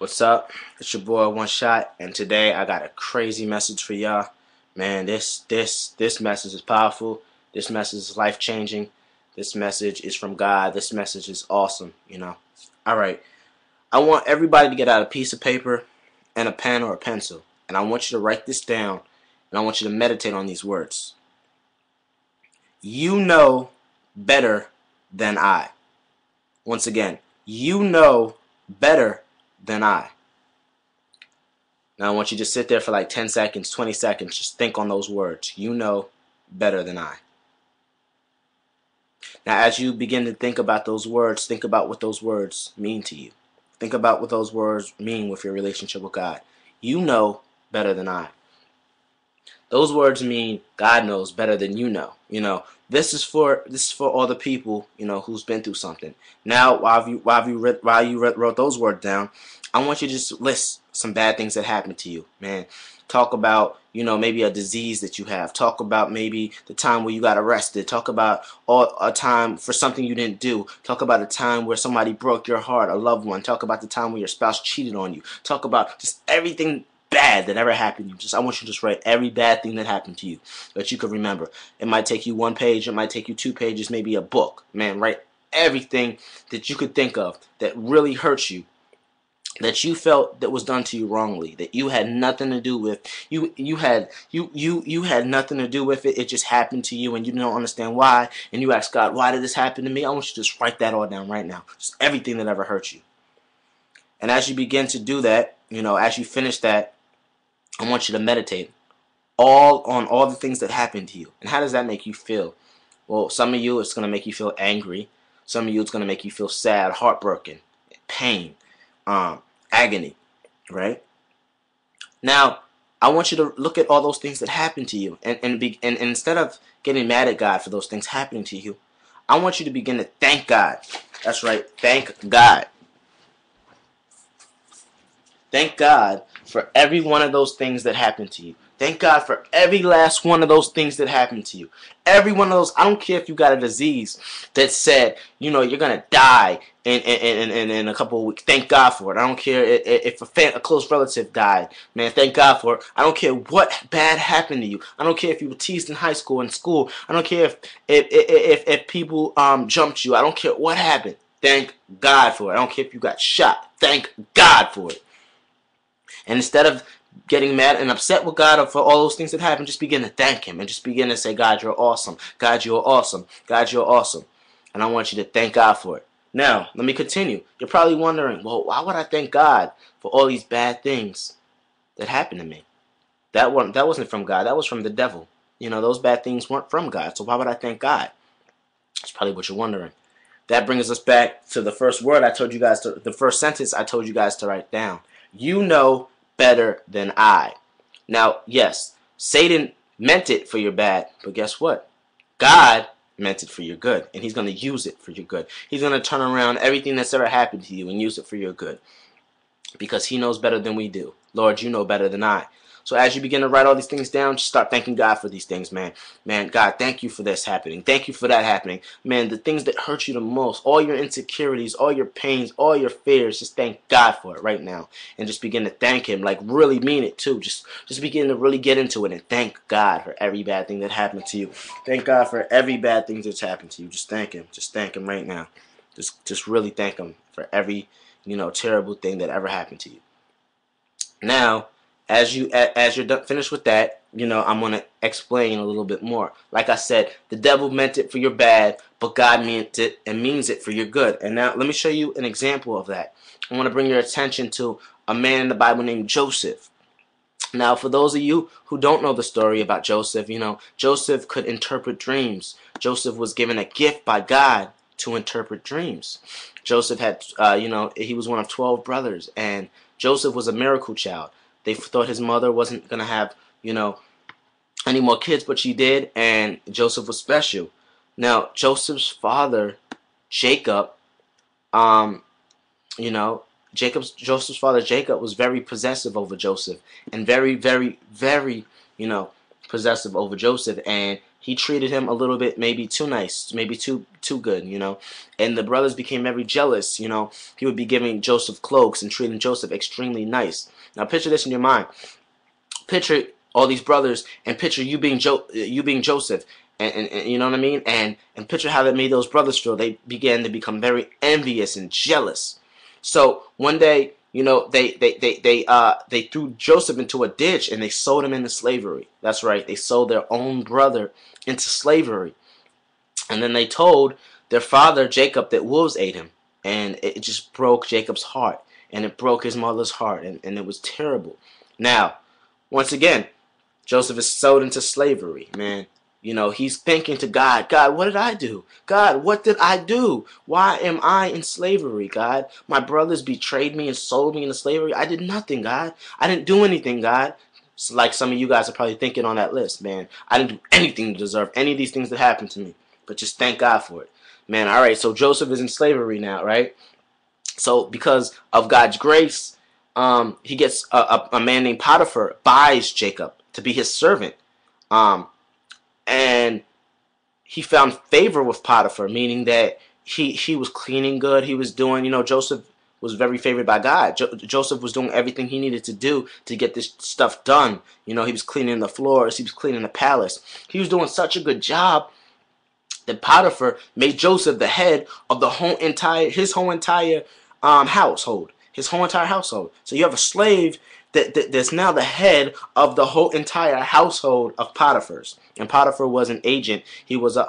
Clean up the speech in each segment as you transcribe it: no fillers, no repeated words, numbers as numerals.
What's up? It's your boy One Shot, and today I got a crazy message for y'all. Man, this message is powerful. This message is life changing. This message is from God. This message is awesome. All right. I want everybody to get out a piece of paper and a pen or a pencil, and I want you to write this down, and I want you to meditate on these words. You know better than I. Once again, you know better than I. Now I want you to sit there for like 10 seconds, 20 seconds. Just think on those words. You know better than I. Now as you begin to think about those words, think about what those words mean to you. Think about what those words mean with your relationship with God. You know better than I. Those words mean God knows better than you know. This is for all the people, who's been through something. Now, while you wrote those words down, I want you to just list some bad things that happened to you, man. Talk about, maybe a disease that you have. Talk about maybe the time where you got arrested. Talk about a time for something you didn't do. Talk about a time where somebody broke your heart, a loved one. Talk about the time where your spouse cheated on you. Talk about just everything bad that ever happened to you. I want you to just write every bad thing that happened to you that you can remember. It might take you 1 page, it might take you 2 pages, maybe a book. Man, write everything that you could think of that really hurt you, that you felt that was done to you wrongly, that you had nothing to do with. You had nothing to do with it. It just happened to you and you don't understand why, and you ask God, why did this happen to me? I want you to just write that all down right now. Just everything that ever hurt you. And as you begin to do that, as you finish that, I want you to meditate on all the things that happened to you. And how does that make you feel? Well, some of you, it's going to make you feel angry. Some of you, it's going to make you feel sad, heartbroken, pain, agony, right? Now, I want you to look at all those things that happened to you. And instead of getting mad at God for those things happening to you, I want you to begin to thank God. That's right. Thank God. Thank God for every one of those things that happened to you. Thank God for every last one of those things that happened to you. Every one of those. I don't care if you got a disease that said, you're going to die in a couple of weeks. Thank God for it. I don't care if a close relative died. Man, thank God for it. I don't care what bad happened to you. I don't care if you were teased in high school and school. I don't care if people jumped you. I don't care what happened. Thank God for it. I don't care if you got shot. Thank God for it. And instead of getting mad and upset with God for all those things that happened, just begin to thank Him and just begin to say, God, you're awesome. God, you're awesome. God, you're awesome. And I want you to thank God for it. Now, let me continue. You're probably wondering, well, why would I thank God for all these bad things that happened to me? That wasn't from God. That was from the devil. Those bad things weren't from God. So why would I thank God? That's probably what you're wondering. That brings us back to the first word I told you guys the first sentence I told you guys to write down. You know better than I. Now, yes, Satan meant it for your bad, but guess what? God meant it for your good, and He's going to use it for your good. He's going to turn around everything that's ever happened to you and use it for your good, because He knows better than we do. Lord, you know better than I. So as you begin to write all these things down, just start thanking God for these things, man. Man, God, thank you for this happening. Thank you for that happening. Man, the things that hurt you the most, all your insecurities, all your pains, all your fears, just thank God for it right now. And just begin to thank Him, like really mean it too. Just begin to really get into it and thank God for every bad thing that happened to you. Thank God for every bad thing that's happened to you. Just thank Him. Just thank Him right now. Just really thank Him for every, terrible thing that ever happened to you. Now, as you're finished with that, I'm going to explain a little bit more. Like I said, the devil meant it for your bad, but God meant it and means it for your good. And now let me show you an example of that. I want to bring your attention to a man in the Bible named Joseph. Now, for those of you who don't know the story about Joseph, Joseph could interpret dreams. Joseph was given a gift by God to interpret dreams. Joseph had, he was one of 12 brothers, and Joseph was a miracle child. They thought his mother wasn't going to have, any more kids, but she did, and Joseph was special. Now, Joseph's father, Jacob, Joseph's father, Jacob, was very possessive over Joseph, and very, very, very, possessive over Joseph, and he treated him a little bit maybe too nice, maybe too good, you know. And the brothers became very jealous, you know. He would be giving Joseph cloaks and treating Joseph extremely nice. Now picture this in your mind. Picture all these brothers, and picture you being Joseph, and you know what I mean, and picture how that made those brothers feel. They began to become very envious and jealous. So one day, you know, they threw Joseph into a ditch and they sold him into slavery. That's right, they sold their own brother into slavery, and then they told their father Jacob that wolves ate him, and it just broke Jacob's heart, and it broke his mother's heart, and it was terrible. Now, once again, Joseph is sold into slavery, man. You know, he's thinking to God, God, what did I do? God, what did I do? Why am I in slavery, God? My brothers betrayed me and sold me into slavery. I did nothing, God. I didn't do anything, God. It's like some of you guys are probably thinking on that list, man. I didn't do anything to deserve any of these things that happened to me. But just thank God for it. Man, all right, so Joseph is in slavery now, right? So because of God's grace, he gets a man named Potiphar buys Jacob to be his servant. And he found favor with Potiphar, meaning that he was cleaning good. He was doing, you know, Joseph was very favored by God. Joseph was doing everything he needed to do to get this stuff done. You know, he was cleaning the floors. He was cleaning the palace. He was doing such a good job that Potiphar made Joseph the head of his whole entire household. His whole entire household. So you have a slave that's now the head of the whole entire household of Potiphar's. And Potiphar was an agent. He was a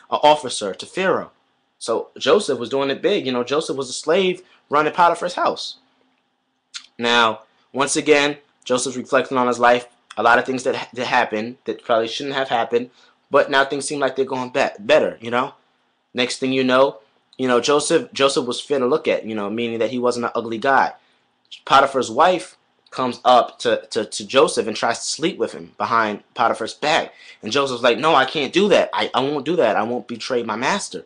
officer to Pharaoh. So Joseph was doing it big. You know, Joseph was a slave running Potiphar's house. Now, once again, Joseph's reflecting on his life. A lot of things that happened that probably shouldn't have happened, but now things seem like they're going better. You know, next thing you know, Joseph was fair to look at. You know, meaning that he wasn't an ugly guy. Potiphar's wife comes up to Joseph and tries to sleep with him behind Potiphar's back. And Joseph's like, no, I can't do that. I won't do that. I won't betray my master.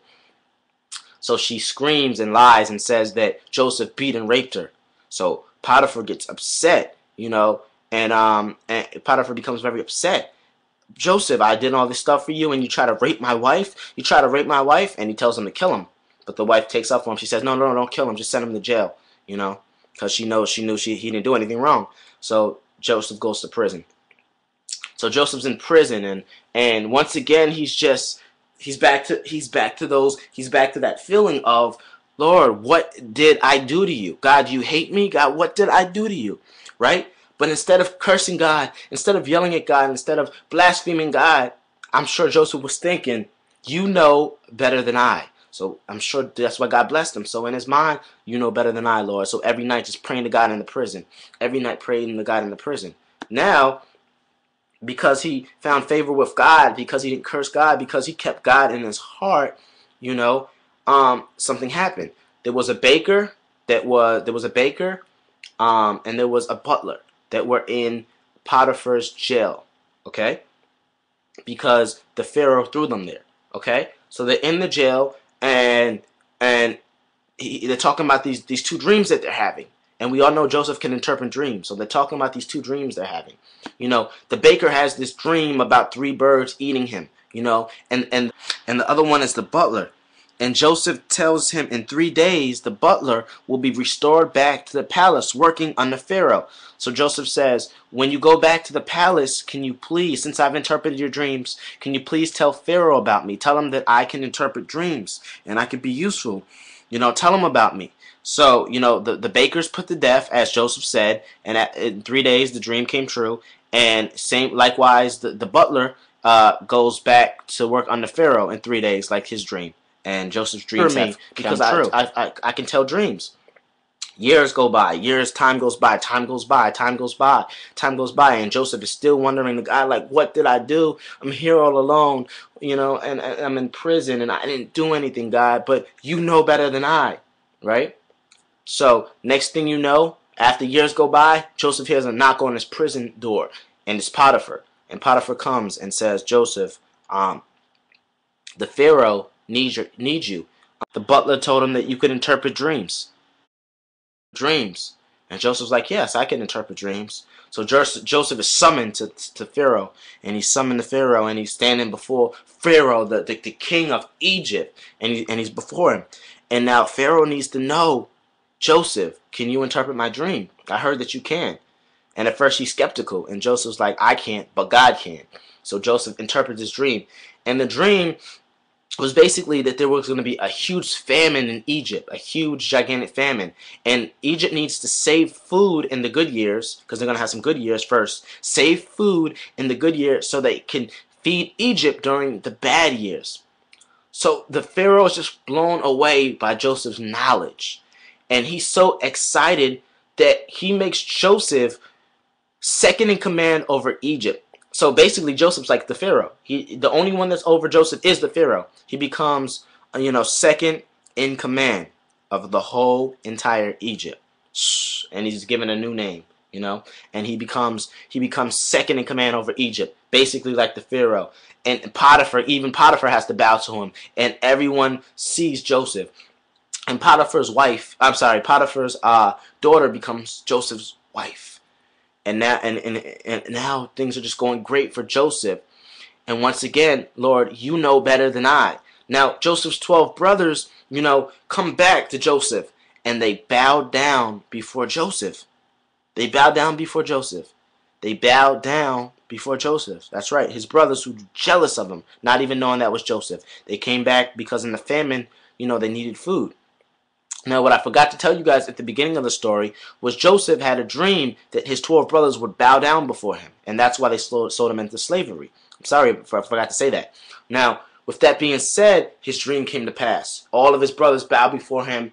So she screams and lies and says that Joseph beat and raped her. So Potiphar gets upset, you know, and Potiphar becomes very upset. Joseph, I did all this stuff for you and you try to rape my wife? You try to rape my wife? And he tells him to kill him. But the wife takes up for him. She says, no, don't kill him. Just send him to jail, you know. Because she knew he didn't do anything wrong. So Joseph goes to prison. So Joseph's in prison, and once again he's back to that feeling of, Lord, what did I do to you? God, you hate me? God, what did I do to you? Right? But instead of cursing God, instead of yelling at God, instead of blaspheming God, I'm sure Joseph was thinking, you know better than I. So I'm sure that's why God blessed him. So in his mind, you know better than I, Lord. So every night just praying to God in the prison. Every night praying to God in the prison. Now, because he found favor with God, because he didn't curse God, because he kept God in his heart, you know, something happened. There was a baker and there was a butler that were in Potiphar's jail. Okay? Because the Pharaoh threw them there. Okay? So they're in the jail. And they're talking about these two dreams that they're having. And we all know Joseph can interpret dreams. So they're talking about these two dreams they're having. You know, the baker has this dream about 3 birds eating him, you know, and the other one is the butler. And Joseph tells him in 3 days the butler will be restored back to the palace working under Pharaoh. So Joseph says, when you go back to the palace, can you please, since I've interpreted your dreams, can you please tell Pharaoh about me? Tell him that I can interpret dreams and I can be useful. You know, tell him about me. So, you know, the baker's put to death, as Joseph said, and in 3 days the dream came true. And likewise, the butler goes back to work under Pharaoh in 3 days, like his dream. And Joseph's dreams have because I can tell dreams. Years go by, time goes by, and Joseph is still wondering to God, like, what did I do? I'm here all alone, you know, and I'm in prison, and I didn't do anything, God, but you know better than I, right? So, next thing you know, after years go by, Joseph hears a knock on his prison door, and it's Potiphar. And Potiphar comes and says, Joseph, the Pharaoh needs you. The butler told him that you could interpret dreams. And Joseph's like, yes, I can interpret dreams. So Joseph is summoned to Pharaoh, and he's summoned to Pharaoh, and he's standing before Pharaoh, the king of Egypt, and he's before him. And now Pharaoh needs to know, Joseph, can you interpret my dream? I heard that you can. And at first he's skeptical, and Joseph's like, I can't, but God can. So Joseph interprets his dream. And the dream was basically that there was going to be a huge famine in Egypt, a huge, gigantic famine. And Egypt needs to save food in the good years, because they're going to have some good years first. Save food in the good years so they can feed Egypt during the bad years. So the Pharaoh is just blown away by Joseph's knowledge. And he's so excited that he makes Joseph second in command over Egypt. So basically, Joseph's like the Pharaoh. The only one that's over Joseph is the Pharaoh. He becomes, second in command of the whole entire Egypt, and he's given a new name, and he becomes second in command over Egypt, basically like the Pharaoh. And Potiphar has to bow to him, and everyone sees Joseph. And Potiphar's daughter becomes Joseph's wife. And now things are just going great for Joseph. And once again, Lord, you know better than I. Now, Joseph's 12 brothers, come back to Joseph, and they bow down before Joseph. They bow down before Joseph. They bow down before Joseph. That's right. His brothers who were jealous of him, not even knowing that was Joseph. They came back because in the famine, they needed food. Now, what I forgot to tell you guys at the beginning of the story was Joseph had a dream that his 12 brothers would bow down before him, and that's why they sold him into slavery. I'm sorry I forgot to say that. Now, with that being said, his dream came to pass. All of his brothers bow before him,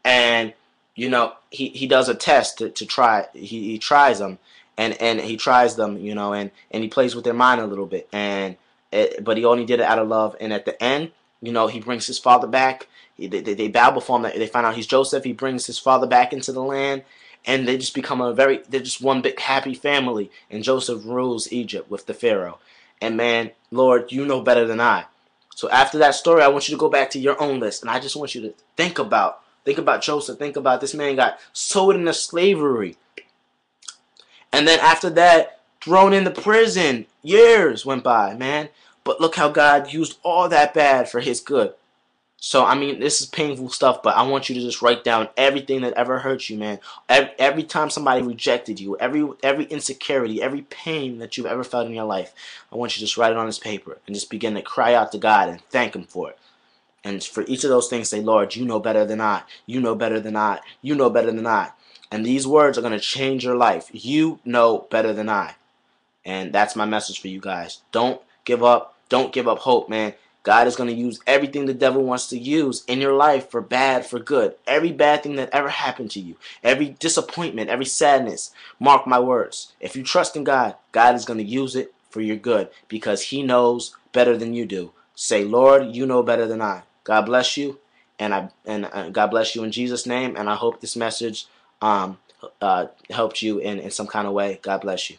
and he does a test to try. He tries them, and he tries them, and he plays with their mind a little bit, but he only did it out of love. And at the end, he brings his father back. They bow before him. They find out he's Joseph. He brings his father back into the land, and they just become they're just one big happy family. And Joseph rules Egypt with the Pharaoh. And man, Lord, you know better than I. So after that story, I want you to go back to your own list, and I just want you to think about Joseph. Think about this man got sold into slavery, and then after that, thrown into prison. Years went by, man. But look how God used all that bad for his good. So, this is painful stuff, but I want you to just write down everything that ever hurt you, man. Every time somebody rejected you, every insecurity, every pain that you've ever felt in your life, I want you to just write it on this paper and just begin to cry out to God and thank him for it. And for each of those things, say, Lord, you know better than I. You know better than I. You know better than I. And these words are going to change your life. You know better than I. And that's my message for you guys. Don't give up. Don't give up hope, man. God is going to use everything the devil wants to use in your life for bad, for good. Every bad thing that ever happened to you, every disappointment, every sadness, mark my words. If you trust in God, God is going to use it for your good because he knows better than you do. Say, Lord, you know better than I. God bless you, and God bless you in Jesus' name, and I hope this message helped you in some kind of way. God bless you.